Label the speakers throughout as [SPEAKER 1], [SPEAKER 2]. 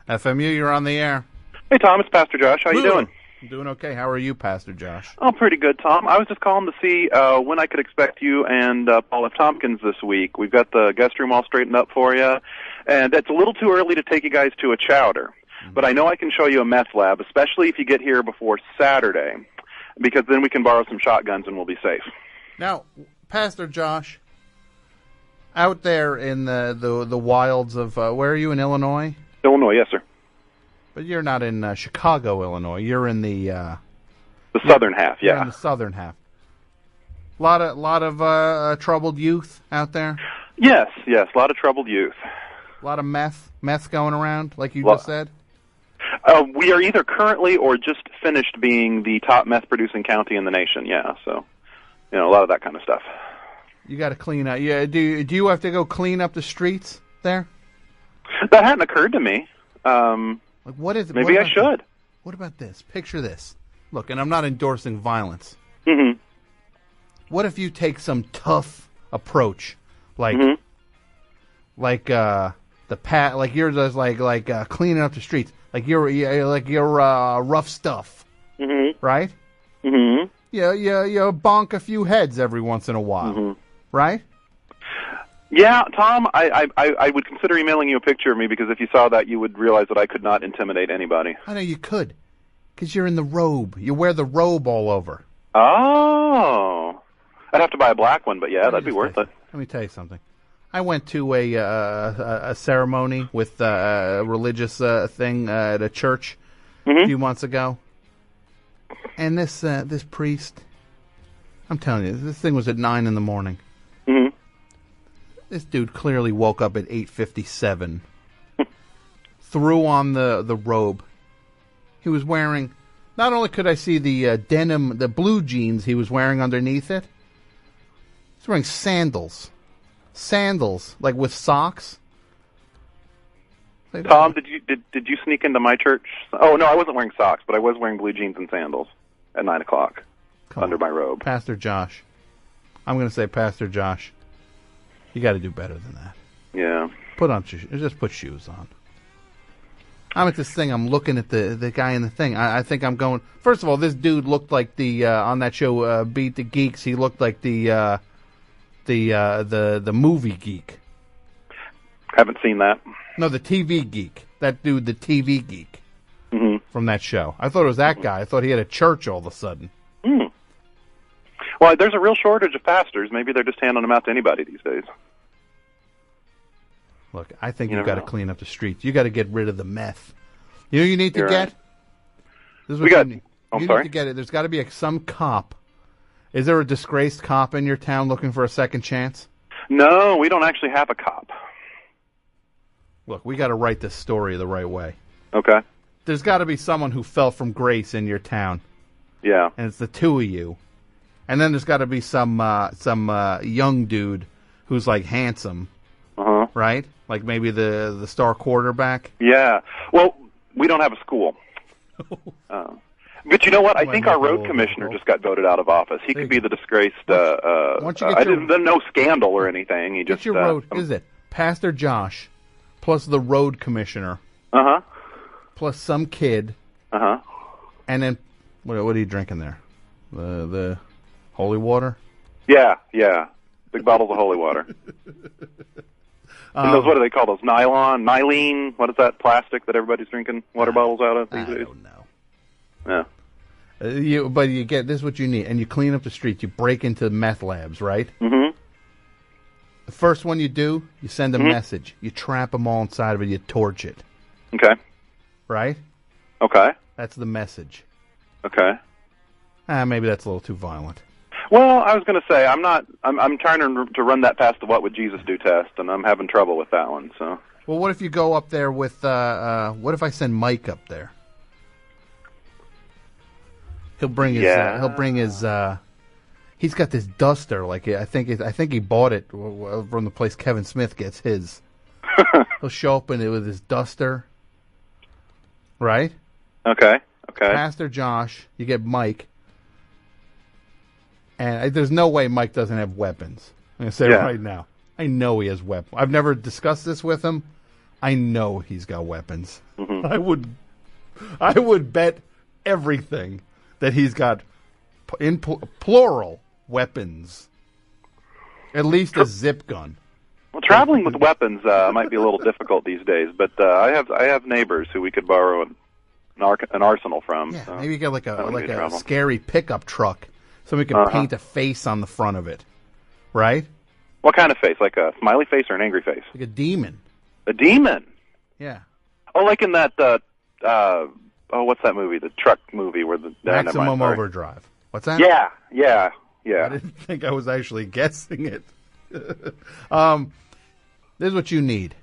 [SPEAKER 1] FMU, you're on the air.
[SPEAKER 2] Hey, Tom, it's Pastor Josh. How you doing?
[SPEAKER 1] I'm doing okay. How are you, Pastor Josh?
[SPEAKER 2] Oh, pretty good, Tom. I was just calling to see when I could expect you and Paul F. Tompkins this week. We've got the guest room all straightened up for you, and it's a little too early to take you guys to a chowder. But I know I can show you a meth lab, especially if you get here before Saturday, because then we can borrow some shotguns and we'll be safe.
[SPEAKER 1] Now, Pastor Josh, out there in the wilds of, where are you, in Illinois?
[SPEAKER 2] Illinois, yes, sir.
[SPEAKER 1] But you're not in Chicago, Illinois. You're in the
[SPEAKER 2] southern half, yeah.
[SPEAKER 1] You're in the southern half. Lot of troubled youth out there?
[SPEAKER 2] Yes, a lot of troubled youth.
[SPEAKER 1] A lot of meth going around, like you just said?
[SPEAKER 2] We are either currently or just finished being the top meth-producing county in the nation, yeah. So, a lot of that kind of stuff.
[SPEAKER 1] You got to clean up. Yeah, do you have to go clean up the streets there?
[SPEAKER 2] That hadn't occurred to me.
[SPEAKER 1] Like what is?
[SPEAKER 2] Maybe I should.
[SPEAKER 1] What about this? Picture this. Look, and I'm not endorsing violence.
[SPEAKER 2] Mm-hmm.
[SPEAKER 1] What if you take some tough approach, like like you're just like cleaning up the streets, like you're rough stuff, right?
[SPEAKER 2] Mm-hmm.
[SPEAKER 1] Yeah, you bonk a few heads every once in a while, right?
[SPEAKER 2] Yeah, Tom, I would consider emailing you a picture of me, because if you saw that, you would realize that I could not intimidate anybody.
[SPEAKER 1] I know you could, because you're in the robe. You wear the robe all over.
[SPEAKER 2] Oh. I'd have to buy a black one, but yeah, that'd be worth it.
[SPEAKER 1] Let me tell you something. I went to a ceremony with a religious thing at a church a few months ago. And this priest, I'm telling you, this thing was at 9 in the morning.
[SPEAKER 2] Mm-hmm.
[SPEAKER 1] This dude clearly woke up at 8:57. Threw on the robe. He was wearing, not only could I see the denim, the blue jeans he was wearing underneath it, he's wearing sandals. Sandals, like with socks.
[SPEAKER 2] Tom, did you sneak into my church? Oh, no, I wasn't wearing socks, but I was wearing blue jeans and sandals at 9 o'clock under my robe.
[SPEAKER 1] Pastor Josh. I'm going to say, Pastor Josh, you got to do better than that.
[SPEAKER 2] Yeah.
[SPEAKER 1] Just put shoes on. I'm at this thing. I'm looking at the guy in the thing. I think I'm going. First of all, this dude looked like the on that show Beat the Geeks. He looked like the movie geek.
[SPEAKER 2] Haven't seen that.
[SPEAKER 1] No, the TV geek. That dude, the TV geek from that show. I thought it was that guy. I thought he had a church all of a sudden.
[SPEAKER 2] Well, there's a real shortage of pastors. Maybe they're just handing them out to anybody these days.
[SPEAKER 1] Look, I think you've got to clean up the streets. You got to get rid of the meth. You know what you need to get? This is what you need. You need to get it. There's got to be some cop. Is there a disgraced cop in your town looking for a second chance?
[SPEAKER 2] No, we don't actually have a cop.
[SPEAKER 1] Look, we got to write this story the right way.
[SPEAKER 2] Okay.
[SPEAKER 1] There's got to be someone who fell from grace in your town.
[SPEAKER 2] Yeah.
[SPEAKER 1] And it's the two of you. And then there's got to be some young dude who's like handsome. Right? Like maybe the star quarterback.
[SPEAKER 2] Yeah. Well, we don't have a school. But you know what? I think our road commissioner just got voted out of office. He could be the disgraced. No scandal or anything. He just
[SPEAKER 1] get your road. Is it Pastor Josh, plus the road commissioner, plus some kid, and then what are you drinking there? The holy water.
[SPEAKER 2] Yeah. Big bottles of holy water. And those, what do they call those? Nylene? What is that plastic that everybody's drinking water bottles out of these days?
[SPEAKER 1] I don't know.
[SPEAKER 2] Yeah.
[SPEAKER 1] But you get, this is what you need. And you clean up the streets. You break into meth labs, right?
[SPEAKER 2] Mm-hmm.
[SPEAKER 1] The first one you do, you send a message. You trap them all inside of it. You torch it.
[SPEAKER 2] Okay.
[SPEAKER 1] Right?
[SPEAKER 2] Okay.
[SPEAKER 1] That's the message.
[SPEAKER 2] Okay.
[SPEAKER 1] Maybe that's a little too violent.
[SPEAKER 2] Well, I was going to say, I'm trying to run that past the What Would Jesus Do test, and I'm having trouble with that one, so.
[SPEAKER 1] Well, what if you go up there with, what if I send Mike up there? He'll bring his, he's got this duster, like, I think he bought it from the place Kevin Smith gets his. He'll show up with his duster, right?
[SPEAKER 2] Okay.
[SPEAKER 1] Pastor Josh, you get Mike. And there's no way Mike doesn't have weapons. I'm going to say it right now. I know he has weapons. I've never discussed this with him. I know he's got weapons.
[SPEAKER 2] Mm-hmm.
[SPEAKER 1] I would bet everything that he's got, in plural, weapons. At least a zip gun.
[SPEAKER 2] Well, traveling with weapons might be a little difficult these days, but I have neighbors who we could borrow an arsenal from.
[SPEAKER 1] Yeah,
[SPEAKER 2] so
[SPEAKER 1] maybe get like a scary pickup truck, so we can paint a face on the front of it, right?
[SPEAKER 2] What kind of face? Like a smiley face or an angry face?
[SPEAKER 1] Like a demon.
[SPEAKER 2] A demon?
[SPEAKER 1] Yeah.
[SPEAKER 2] Oh, like in that, what's that movie? The truck movie where the...
[SPEAKER 1] Maximum Overdrive. What's that?
[SPEAKER 2] Yeah.
[SPEAKER 1] I didn't think I was actually guessing it. This is what you need.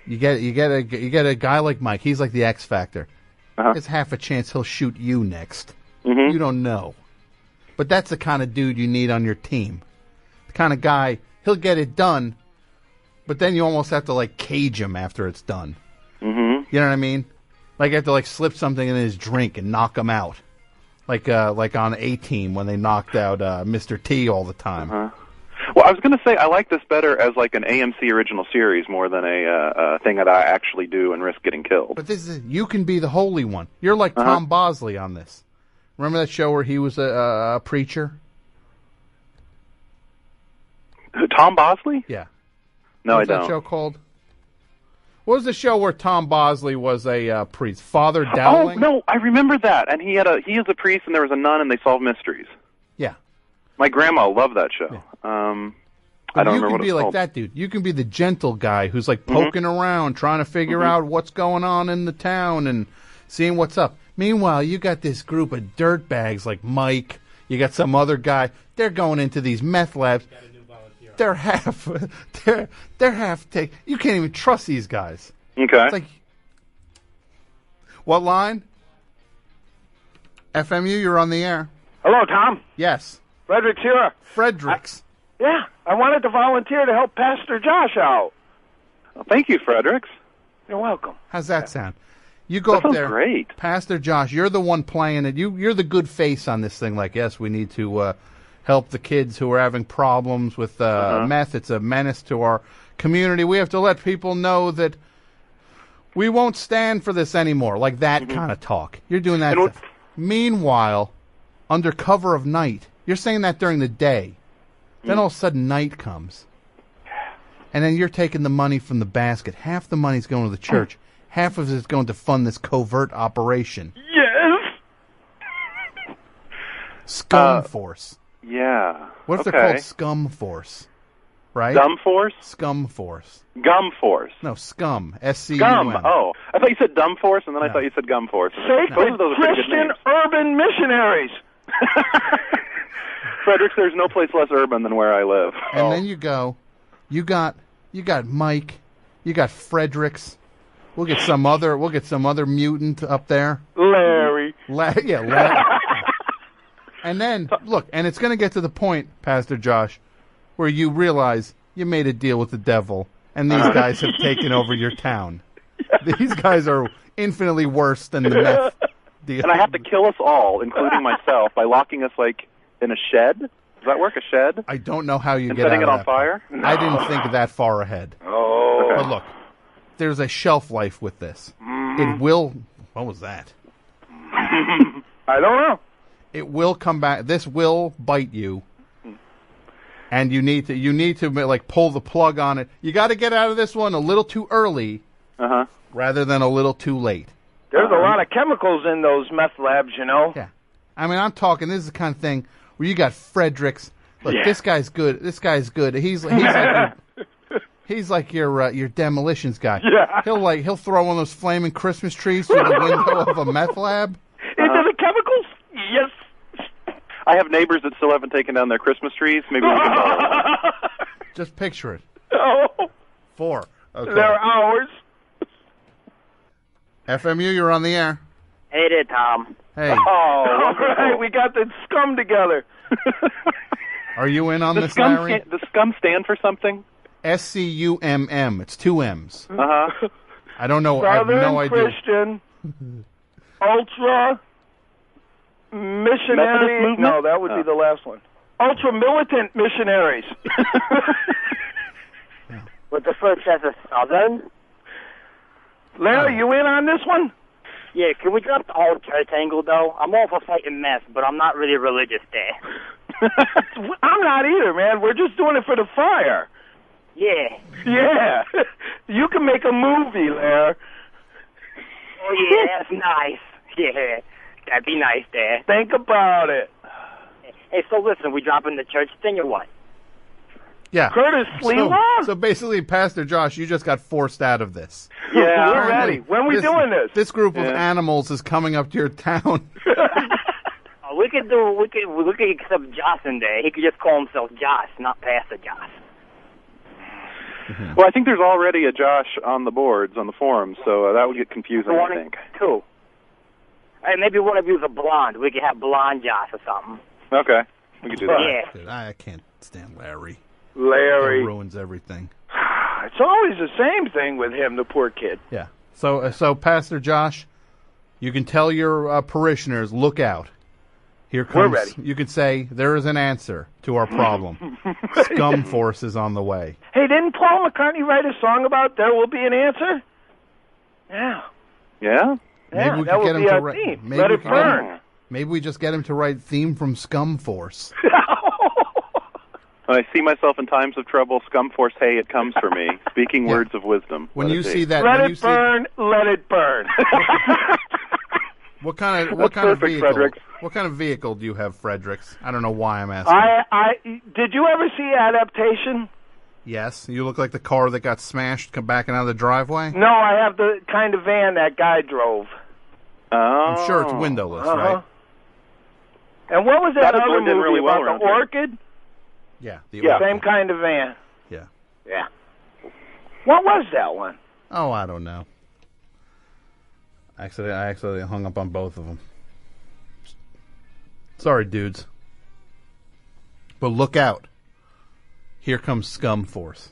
[SPEAKER 1] You get a guy like Mike. He's like the X Factor. There's half a chance he'll shoot you next.
[SPEAKER 2] Mm-hmm.
[SPEAKER 1] You don't know. But that's the kind of dude you need on your team. The kind of guy, he'll get it done, but then you almost have to, like, cage him after it's done.
[SPEAKER 2] Mm-hmm.
[SPEAKER 1] You know what I mean? Like, you have to, like, slip something in his drink and knock him out. Like on A-Team when they knocked out Mr. T all the time.
[SPEAKER 2] Well, I was going to say I like this better as like an AMC original series more than a thing that I actually do and risk getting killed.
[SPEAKER 1] But you can be the holy one. You're like Tom Bosley on this. Remember that show where he was a preacher?
[SPEAKER 2] Tom Bosley?
[SPEAKER 1] Yeah.
[SPEAKER 2] No,
[SPEAKER 1] What's
[SPEAKER 2] I don't.
[SPEAKER 1] That show called? What was the show where Tom Bosley was a priest? Father Dowling?
[SPEAKER 2] Oh no, I remember that. And he is a priest, and there was a nun, and they solved mysteries.
[SPEAKER 1] Yeah.
[SPEAKER 2] My grandma loved that show.
[SPEAKER 1] Yeah.
[SPEAKER 2] I don't remember
[SPEAKER 1] what it's called. You can be like that dude. You can be the gentle guy who's like poking around, trying to figure out what's going on in the town and seeing what's up. Meanwhile, you got this group of dirtbags like Mike. You got some other guy. They're going into these meth labs. They're half take. You can't even trust these guys.
[SPEAKER 2] Okay.
[SPEAKER 1] It's like, what line? FMU, you're on the air.
[SPEAKER 3] Hello, Tom.
[SPEAKER 1] Yes.
[SPEAKER 3] Frederick's here.
[SPEAKER 1] Fredericks.
[SPEAKER 3] Yeah, I wanted to volunteer to help Pastor Josh out.
[SPEAKER 2] Well, thank you, Fredericks.
[SPEAKER 3] You're welcome.
[SPEAKER 1] How's that sound? You go
[SPEAKER 2] That
[SPEAKER 1] up
[SPEAKER 2] sounds
[SPEAKER 1] there,
[SPEAKER 2] great.
[SPEAKER 1] Pastor Josh. You're the one playing it. You're the good face on this thing. Like, yes, we need to help the kids who are having problems with meth. It's a menace to our community. We have to let people know that we won't stand for this anymore. Like that kind of talk. You're doing that stuff. Meanwhile, under cover of night, you're saying that during the day. Then all of a sudden night comes. And then you're taking the money from the basket. Half the money's going to the church. Half of it is going to fund this covert operation.
[SPEAKER 3] Yes.
[SPEAKER 1] Scum Force.
[SPEAKER 2] Yeah.
[SPEAKER 1] What if they're called Scum Force? Right?
[SPEAKER 2] Gum Force?
[SPEAKER 1] Scum Force.
[SPEAKER 2] Gum Force.
[SPEAKER 1] No, Scum. SCUM.
[SPEAKER 2] Gum. Oh, I thought you said Dumb Force, and then I thought you said Gum Force.
[SPEAKER 3] Sacred Christian Urban Missionaries.
[SPEAKER 2] Fredericks, there's no place less urban than where I live.
[SPEAKER 1] And then you go. You got Mike. You got Fredericks. We'll get some other mutant up there.
[SPEAKER 3] Larry.
[SPEAKER 1] Larry. And then look, and it's going to get to the point, Pastor Josh, where you realize you made a deal with the devil, and these guys have taken over your town. These guys are infinitely worse than the meth deal.
[SPEAKER 2] And I have to kill us all, including myself, by locking us like in a shed. Does that work? A shed?
[SPEAKER 1] I don't know how you
[SPEAKER 2] and
[SPEAKER 1] get out
[SPEAKER 2] setting
[SPEAKER 1] of
[SPEAKER 2] it on
[SPEAKER 1] that
[SPEAKER 2] fire.
[SPEAKER 1] No. I didn't think that far ahead.
[SPEAKER 3] Oh.
[SPEAKER 1] But look, there's a shelf life with this. It will. What was that?
[SPEAKER 3] I don't know.
[SPEAKER 1] It will come back. This will bite you, and you need to like pull the plug on it. You got to get out of this one a little too early, rather than a little too late.
[SPEAKER 3] There's a lot of chemicals in those meth labs, you know.
[SPEAKER 1] Yeah, I mean, I'm talking. This is the kind of thing where you got Fredericks. Look, this guy's good. This guy's good. He's like your demolitions guy.
[SPEAKER 3] Yeah.
[SPEAKER 1] He'll throw one of those flaming Christmas trees through the window of a meth lab.
[SPEAKER 3] Into the chemicals? Yes.
[SPEAKER 2] I have neighbors that still haven't taken down their Christmas trees. Maybe we can borrow them.
[SPEAKER 1] Just picture it.
[SPEAKER 3] Oh.
[SPEAKER 1] 4. Okay.
[SPEAKER 3] They're ours.
[SPEAKER 1] FMU, you're on the air.
[SPEAKER 4] Hey there, Tom.
[SPEAKER 1] Hey.
[SPEAKER 3] Oh, all right. We got the scum together.
[SPEAKER 1] Are you in on
[SPEAKER 2] The
[SPEAKER 1] this,
[SPEAKER 2] scum
[SPEAKER 1] Larry?
[SPEAKER 2] the scum stand for something?
[SPEAKER 1] SCUMM. It's 2 M's.
[SPEAKER 2] Uh-huh.
[SPEAKER 1] I don't know. I have no idea.
[SPEAKER 3] Christian, Ultra, Missionary.
[SPEAKER 2] Methodist movement?
[SPEAKER 3] No, that would be the last one. Ultra militant missionaries.
[SPEAKER 4] but the first says a southern.
[SPEAKER 3] Larry, you in on this one?
[SPEAKER 4] Yeah, can we drop the whole church angle, though? I'm all for fighting meth, but I'm not really religious there.
[SPEAKER 3] I'm not either, man. We're just doing it for the fire.
[SPEAKER 4] Yeah.
[SPEAKER 3] Yeah. You can make a movie, Larry.
[SPEAKER 4] Oh, yeah, that's nice. Yeah, that'd be nice there.
[SPEAKER 3] Think about it.
[SPEAKER 4] Hey, so listen, we dropping the church thing or what?
[SPEAKER 1] Yeah.
[SPEAKER 3] Curtis Sliwa?
[SPEAKER 1] So basically, Pastor Josh, you just got forced out of this.
[SPEAKER 3] Yeah, we're ready. When are we doing this?
[SPEAKER 1] This group of animals is coming up to your town.
[SPEAKER 4] We could accept Josh in there. He could just call himself Josh, not Pastor Josh.
[SPEAKER 2] Mm-hmm. Well, I think there's already a Josh on the boards, on the forums, so that would get confusing, I think.
[SPEAKER 4] Two. Hey, maybe one of you is a blonde. We could have blonde Josh or something.
[SPEAKER 2] Okay, we could do that.
[SPEAKER 4] Yeah.
[SPEAKER 1] Dude, I can't stand Larry.
[SPEAKER 3] Larry.
[SPEAKER 1] That ruins everything.
[SPEAKER 3] It's always the same thing with him, the poor kid.
[SPEAKER 1] Yeah. So Pastor Josh, you can tell your parishioners, look out. Here comes.
[SPEAKER 3] We're ready.
[SPEAKER 1] You could say there is an answer to our problem. Scumm Force is on the way.
[SPEAKER 3] Hey, didn't Paul McCartney write a song about there will be an answer? Yeah.
[SPEAKER 2] Yeah?
[SPEAKER 1] Maybe we
[SPEAKER 3] that
[SPEAKER 1] could get
[SPEAKER 3] will
[SPEAKER 1] him
[SPEAKER 3] be
[SPEAKER 1] to
[SPEAKER 3] our
[SPEAKER 1] write.
[SPEAKER 3] theme.
[SPEAKER 1] Maybe
[SPEAKER 3] Let
[SPEAKER 1] we
[SPEAKER 3] it
[SPEAKER 1] could
[SPEAKER 3] burn.
[SPEAKER 1] Maybe we just get him to write theme from Scumm Force.
[SPEAKER 2] When I see myself in times of trouble, Scumm Force, hey, it comes for me. Speaking words of wisdom.
[SPEAKER 1] When you see that,
[SPEAKER 3] let it burn, let it burn.
[SPEAKER 1] What kind of
[SPEAKER 2] perfect,
[SPEAKER 1] vehicle?
[SPEAKER 2] Fredericks.
[SPEAKER 1] What kind of vehicle do you have, Fredericks? I don't know why I'm asking.
[SPEAKER 3] Did you ever see Adaptation?
[SPEAKER 1] Yes, you look like the car that got smashed backing out of the driveway.
[SPEAKER 3] No, I have the kind of van that guy drove.
[SPEAKER 2] Oh.
[SPEAKER 1] I'm sure it's windowless, right?
[SPEAKER 3] And what was that other
[SPEAKER 2] blend in
[SPEAKER 3] movie
[SPEAKER 2] really well
[SPEAKER 3] about
[SPEAKER 2] around
[SPEAKER 3] the
[SPEAKER 2] here.
[SPEAKER 3] orchid?
[SPEAKER 1] Yeah,
[SPEAKER 3] Same kind of van.
[SPEAKER 1] Yeah.
[SPEAKER 3] Yeah. What was that one?
[SPEAKER 1] Oh, I don't know. I actually hung up on both of them. Sorry, dudes. But look out. Here comes Scumm Force.